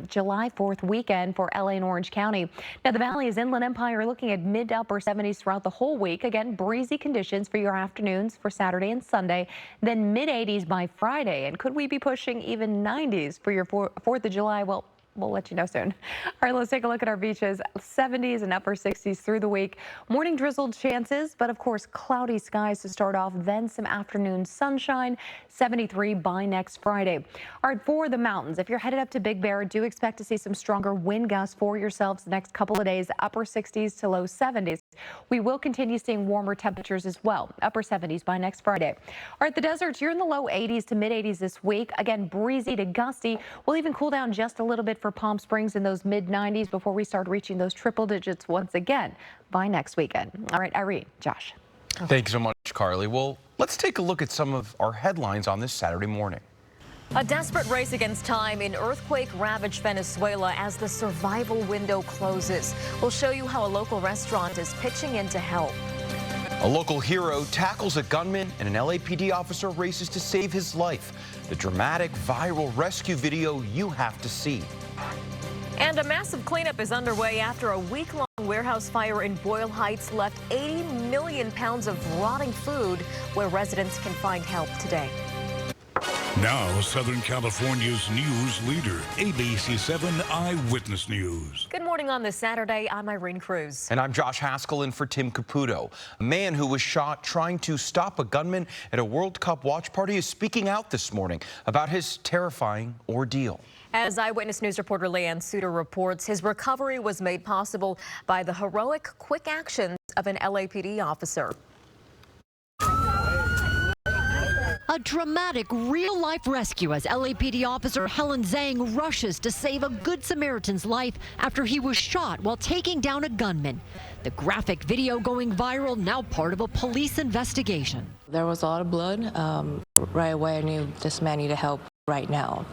July 4th weekend for LA and Orange County. Now, the Valley's Inland Empire looking at mid to upper 70s throughout the whole week. Again, breezy conditions for your afternoons for Saturday and Sunday, then mid 80s by Friday. And could we be pushing even 90s for your 4th of July? Well, we'll let you know soon. All right, let's take a look at our beaches. 70s and upper 60s through the week. Morning drizzled chances, but of course, cloudy skies to start off, then some afternoon sunshine. 73 by next Friday. All right, for the mountains, if you're headed up to Big Bear, do expect to see some stronger wind gusts for yourselves the next couple of days, upper 60s to low 70s. We will continue seeing warmer temperatures as well, upper 70s by next Friday. All right, the deserts, you're in the low 80s to mid 80s this week. Again, breezy to gusty. We'll even cool down just a little bit for Palm Springs in those mid 90s before we start reaching those triple digits once again by next weekend. All right, Irene, Josh. Thank you so much, Carly. Well, let's take a look at some of our headlines on this Saturday morning. A desperate race against time in earthquake-ravaged Venezuela as the survival window closes. We'll show you how a local restaurant is pitching in to help. A local hero tackles a gunman and an LAPD officer races to save his life. The dramatic viral rescue video you have to see. And a massive cleanup is underway after a week-long warehouse fire in Boyle Heights left 80 million pounds of rotting food where residents can find help today. Now, Southern California's news leader, ABC 7 Eyewitness News. Good morning on this Saturday. I'm Irene Cruz. And I'm Josh Haskell in for Tim Caputo. A man who was shot trying to stop a gunman at a World Cup watch party is speaking out this morning about his terrifying ordeal. As Eyewitness News reporter Leanne Suter reports, his recovery was made possible by the heroic, quick actions of an LAPD officer. A dramatic, real-life rescue as LAPD officer Helen Zhang rushes to save a Good Samaritan's life after he was shot while taking down a gunman. The graphic video going viral, now part of a police investigation. There was a lot of blood. Right away, I knew this man needed help right now.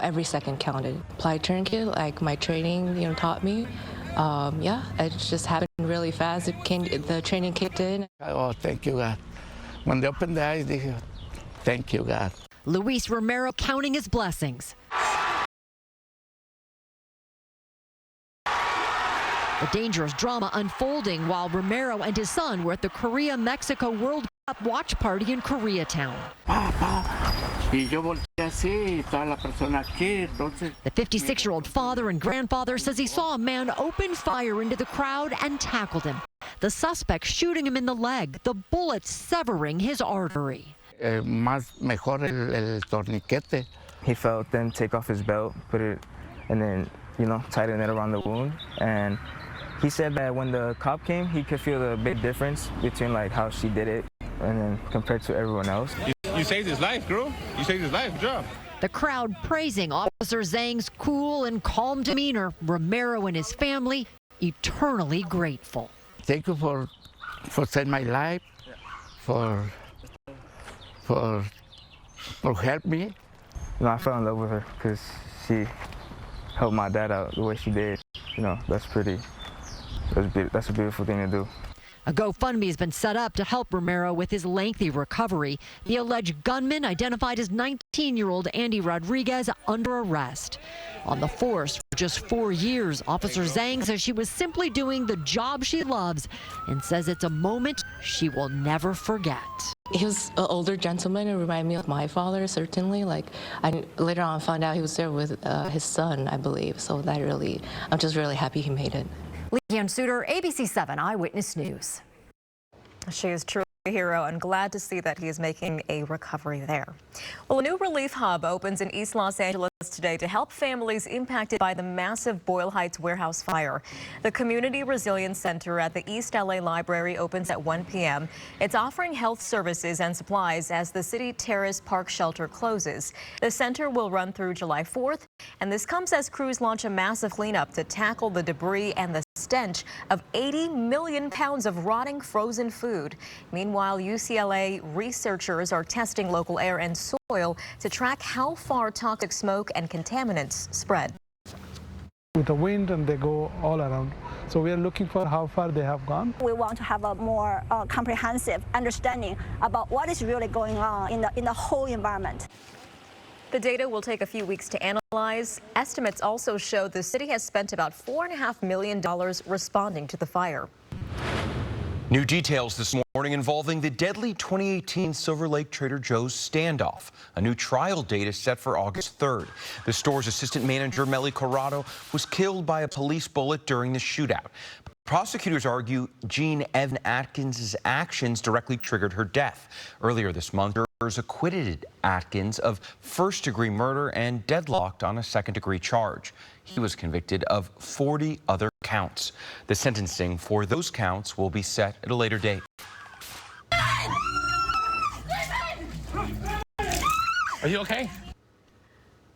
Every second counted. Applied tourniquet, like my training, taught me. Yeah, it just happened really fast. The training kicked in. Oh, thank you, God. When they opened the eyes, they said, thank you, God. Luis Romero counting his blessings. The dangerous drama unfolding while Romero and his son were at the Korea-Mexico World Cup watch party in Koreatown. The 56-year-old father and grandfather says he saw a man open fire into the crowd and tackled him. The suspect shooting him in the leg, the bullet severing his artery. Más mejor el torniquete. He felt them take off his belt, put it, and then, tighten it around the wound. And he said that when the cop came, he could feel the big difference between like how she did it and then compared to everyone else. You saved his life, girl. You saved his life. Good job. The crowd praising Officer Zhang's cool and calm demeanor. Romero and his family eternally grateful. Thank you for saving my life, for help me. I fell in love with her because she helped my dad out the way she did. That's a beautiful thing to do. A GoFundMe has been set up to help Romero with his lengthy recovery. The alleged gunman, identified as 19-year-old Andy Rodriguez, under arrest. On the force for just 4 years, Officer Zhang says she was simply doing the job she loves and says it's a moment she will never forget. He was an older gentleman and reminded me of my father, certainly. I later on found out he was there with his son, I believe. So I'm just really happy he made it. Leanne Suter, ABC 7 Eyewitness News. She is truly a hero and glad to see that he is making a recovery there. Well, a new relief hub opens in East Los Angeles today to help families impacted by the massive Boyle Heights warehouse fire. The Community Resilience Center at the East LA Library opens at 1 p.m. It's offering health services and supplies as the City Terrace Park Shelter closes. The center will run through July 4th, and this comes as crews launch a massive cleanup to tackle the debris and the stench of 80 million pounds of rotting frozen food. Meanwhile, UCLA researchers are testing local air and soil to track how far toxic smoke and contaminants spread. With the wind, and they go all around. So we are looking for how far they have gone. We want to have a more comprehensive understanding about what is really going on in the whole environment. The data will take a few weeks to analyze. Estimates also show the city has spent about $4.5 million responding to the fire. New details this morning involving the deadly 2018 Silver Lake Trader Joe's standoff. A new trial date is set for August 3rd. The store's assistant manager, Melly Corrado, was killed by a police bullet during the shootout. Prosecutors argue Jean Evan Atkins' actions directly triggered her death. Earlier this month, jurors acquitted Atkins of first-degree murder and deadlocked on a second-degree charge. He was convicted of 40 other counts. The sentencing for those counts will be set at a later date. Are you okay?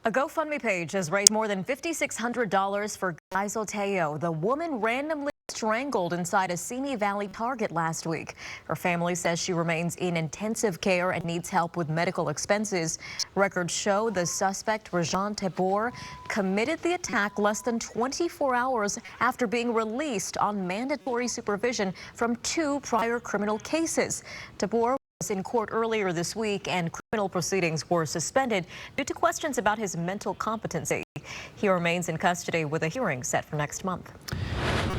A GoFundMe page has raised more than $5,600 for Guy Zoteo, the woman randomly strangled inside a Simi Valley Target last week. Her family says she remains in intensive care and needs help with medical expenses. Records show the suspect, Rajan Tabor, committed the attack less than 24 hours after being released on mandatory supervision from 2 prior criminal cases. Tabor was in court earlier this week, and criminal proceedings were suspended due to questions about his mental competency. He remains in custody with a hearing set for next month.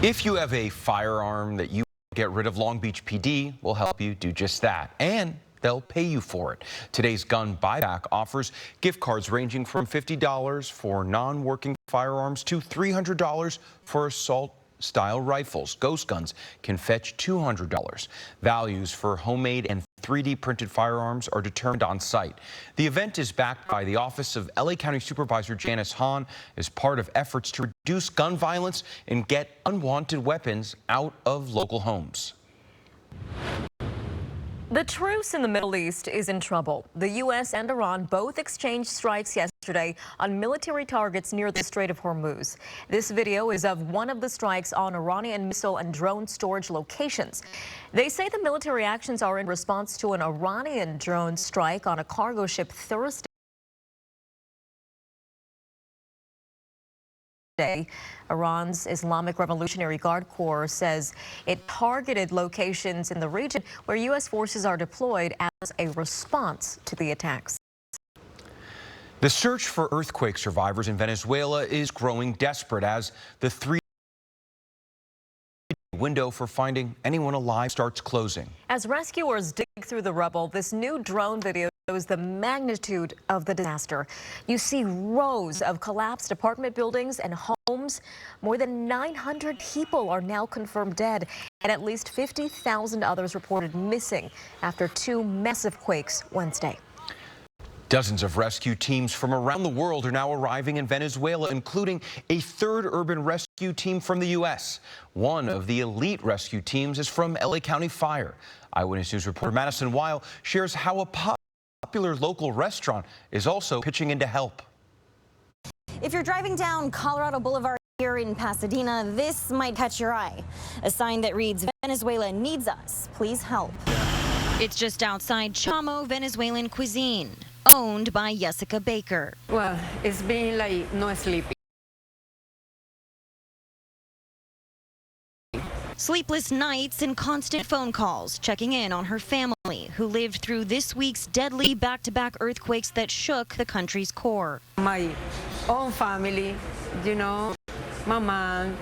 If you have a firearm that you get rid of, Long Beach PD will help you do just that, and they'll pay you for it. Today's gun buyback offers gift cards ranging from $50 for non-working firearms to $300 for assault-style rifles. Ghost guns can fetch $200. Values for homemade and 3D printed firearms are determined on site. The event is backed by the Office of LA County Supervisor Janice Hahn as part of efforts to reduce gun violence and get unwanted weapons out of local homes. The truce in the Middle East is in trouble. The U.S. and Iran both exchanged strikes yesterday on military targets near the Strait of Hormuz. This video is of one of the strikes on Iranian missile and drone storage locations. They say the military actions are in response to an Iranian drone strike on a cargo ship Thursday. Iran's Islamic Revolutionary Guard Corps says it targeted locations in the region where U.S. forces are deployed as a response to the attacks. The search for earthquake survivors in Venezuela is growing desperate as the 3 window for finding anyone alive starts closing. As rescuers dig through the rubble, this new drone video shows the magnitude of the disaster. You see rows of collapsed apartment buildings and homes. More than 900 people are now confirmed dead, and at least 50,000 others reported missing after 2 massive quakes Wednesday. Dozens of rescue teams from around the world are now arriving in Venezuela, including a 3rd urban rescue team from the U.S. One of the elite rescue teams is from LA County Fire. Eyewitness News reporter Madison Weil shares how a popular local restaurant is also pitching in to help. If you're driving down Colorado Boulevard here in Pasadena, this might catch your eye. A sign that reads, "Venezuela needs us. Please help." It's just outside Chamo Venezuelan Cuisine, owned by Jessica Baker. Well, it's been like no sleeping. Sleepless nights and constant phone calls checking in on her family, who lived through this week's deadly back-to-back earthquakes that shook the country's core. My own family, you know, my mom,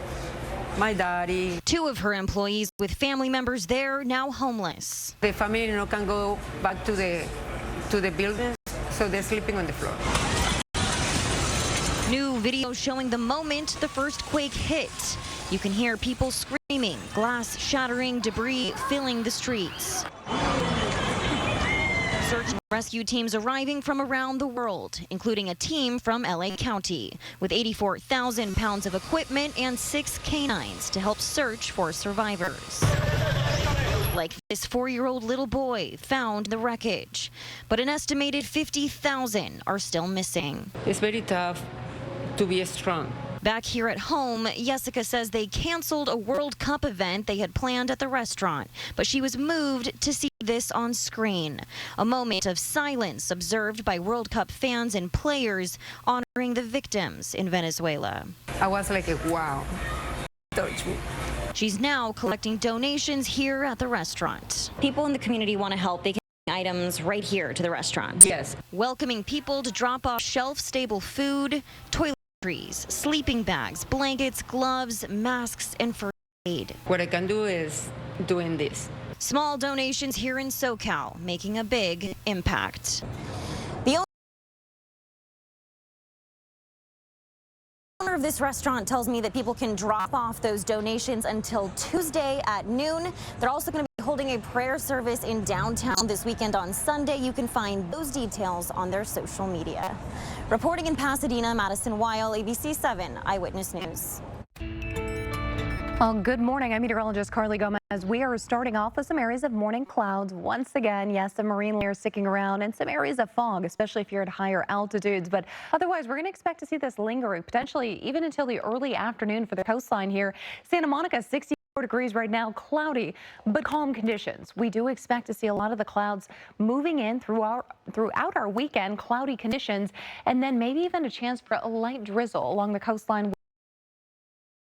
my daddy. 2 of her employees with family members there now homeless. The family no can go back to the building, so they're sleeping on the floor. New video showing the moment the first quake hit. You can hear people screaming, glass shattering, debris filling the streets. Search and rescue teams arriving from around the world, including a team from LA County, with 84,000 pounds of equipment and 6 canines to help search for survivors. Like this 4-year-old little boy found the wreckage, but an estimated 50,000 are still missing. It's very tough to be strong. Back here at home, Jessica says they canceled a World Cup event they had planned at the restaurant, but she was moved to see this on screen. A moment of silence observed by World Cup fans and players honoring the victims in Venezuela. I was like, wow, touch me. She's now collecting donations here at the restaurant. People in the community want to help. They can items right here to the restaurant. Yes. Welcoming people to drop off shelf-stable food, toiletries, sleeping bags, blankets, gloves, masks, and first aid. What I can do is doing this. Small donations here in SoCal making a big impact. The owner of this restaurant tells me that people can drop off those donations until Tuesday at noon. They're also going to be holding a prayer service in downtown this weekend on Sunday. You can find those details on their social media. Reporting in Pasadena, Madison Weil, ABC 7 Eyewitness News. Well, good morning. I'm meteorologist Carly Gomez. We are starting off with some areas of morning clouds. Once again, yes, the marine layer sticking around and some areas of fog, especially if you're at higher altitudes. But otherwise, we're going to expect to see this lingering potentially even until the early afternoon for the coastline here. Santa Monica, 64 degrees right now, cloudy, but calm conditions. We do expect to see a lot of the clouds moving in throughout our weekend, cloudy conditions, and then maybe even a chance for a light drizzle along the coastline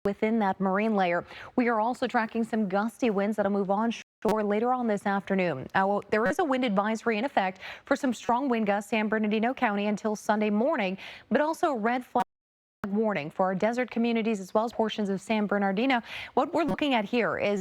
within that marine layer. We are also tracking some gusty winds that'll move on shore later on this afternoon. There is a wind advisory in effect for some strong wind gusts San Bernardino County until Sunday morning, but also a red flag warning for our desert communities as well as portions of San Bernardino. What we're looking at here is